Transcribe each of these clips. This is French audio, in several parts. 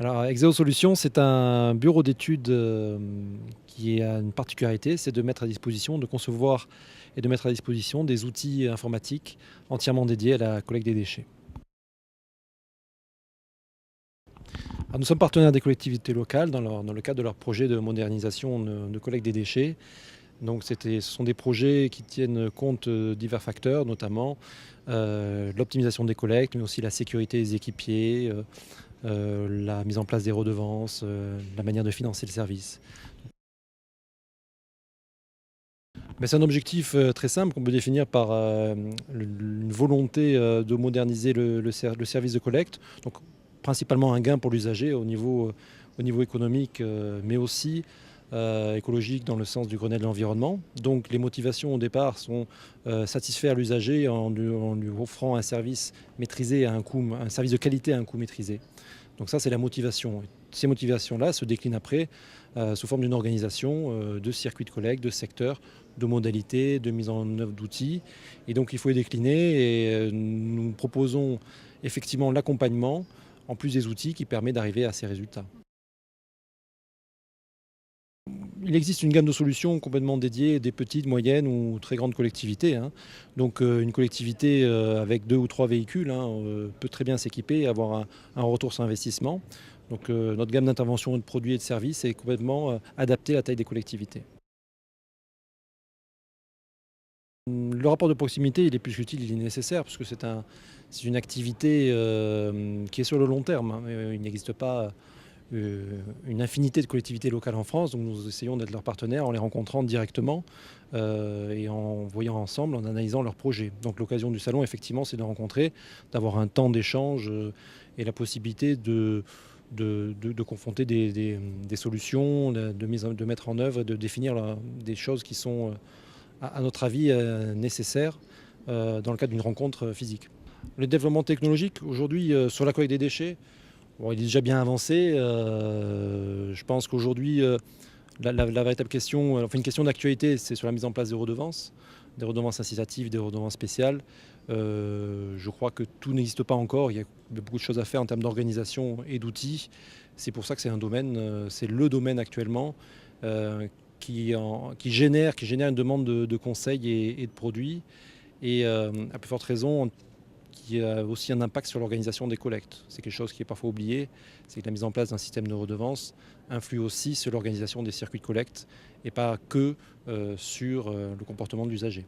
Alors, Exeo Solutions, c'est un bureau d'études qui a une particularité, c'est de mettre à disposition, de concevoir et de mettre à disposition des outils informatiques entièrement dédiés à la collecte des déchets. Alors, nous sommes partenaires des collectivités locales dans le cadre de leur projet de modernisation de collecte des déchets. Donc, ce sont des projets qui tiennent compte de divers facteurs, notamment l'optimisation des collectes, mais aussi la sécurité des équipiers, la mise en place des redevances, la manière de financer le service. Mais c'est un objectif très simple qu'on peut définir par une volonté de moderniser le service de collecte. Donc, principalement un gain pour l'usager au niveau économique, mais aussi écologique dans le sens du Grenelle de l'environnement. Donc les motivations au départ sont satisfaire l'usager en lui offrant un service maîtrisé à un coût, un service de qualité à un coût maîtrisé. Donc ça, c'est la motivation. Ces motivations-là se déclinent après sous forme d'une organisation de circuits de collecte, de secteurs, de modalités, de mise en œuvre d'outils. Et donc il faut les décliner et nous proposons effectivement l'accompagnement en plus des outils qui permet d'arriver à ces résultats. Il existe une gamme de solutions complètement dédiées des petites, moyennes ou très grandes collectivités, hein. Donc une collectivité avec 2 ou 3 véhicules, hein, peut très bien s'équiper et avoir un retour sur investissement. Donc notre gamme d'intervention de produits et de services est complètement adaptée à la taille des collectivités. Le rapport de proximité, il est plus qu'utile, il est nécessaire parce que c'est une activité qui est sur le long terme, hein. Il n'existe pas une infinité de collectivités locales en France, donc nous essayons d'être leurs partenaires en les rencontrant directement et en voyant ensemble, en analysant leurs projets. Donc l'occasion du salon, effectivement, c'est de les rencontrer, d'avoir un temps d'échange et la possibilité de confronter des solutions, de mettre en œuvre et de définir des choses qui sont, à notre avis, nécessaires dans le cadre d'une rencontre physique. Le développement technologique, aujourd'hui, sur la collecte des déchets, bon, il est déjà bien avancé. Je pense qu'aujourd'hui, la véritable question, enfin une question d'actualité, c'est sur la mise en place des redevances incitatives, des redevances spéciales. Je crois que tout n'existe pas encore. Il y a beaucoup de choses à faire en termes d'organisation et d'outils. C'est pour ça que c'est un domaine, c'est le domaine actuellement qui génère une demande de conseils et de produits. Et à plus forte raison, qui a aussi un impact sur l'organisation des collectes. C'est quelque chose qui est parfois oublié, c'est que la mise en place d'un système de redevance influe aussi sur l'organisation des circuits de collecte et pas que sur le comportement de l'usager.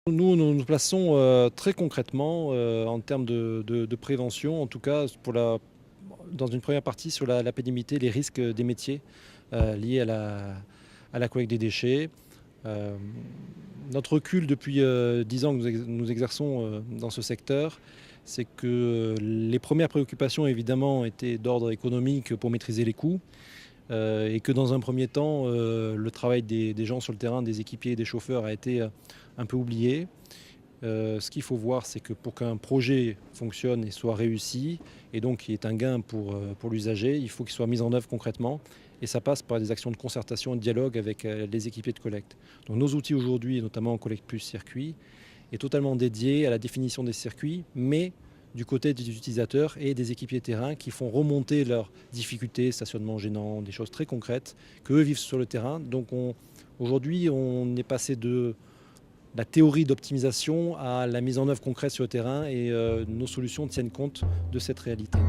Nous nous plaçons très concrètement en termes de prévention, en tout cas dans une première partie sur la pénibilité, les risques des métiers liés à la collecte des déchets. Euh, Notre recul depuis 10 ans que nous exerçons dans ce secteur, c'est que les premières préoccupations évidemment étaient d'ordre économique pour maîtriser les coûts et que dans un premier temps, le travail des gens sur le terrain, des équipiers et des chauffeurs a été un peu oublié. Ce qu'il faut voir, c'est que pour qu'un projet fonctionne et soit réussi, et donc qu'il y ait un gain pour l'usager, il faut qu'il soit mis en œuvre concrètement. Et ça passe par des actions de concertation et de dialogue avec les équipiers de collecte. Donc nos outils aujourd'hui, notamment Collecte Plus Circuit, est totalement dédié à la définition des circuits, mais du côté des utilisateurs et des équipiers terrain qui font remonter leurs difficultés, stationnement gênant, des choses très concrètes qu'eux vivent sur le terrain. Donc aujourd'hui, on est passé de la théorie d'optimisation à la mise en œuvre concrète sur le terrain et nos solutions tiennent compte de cette réalité.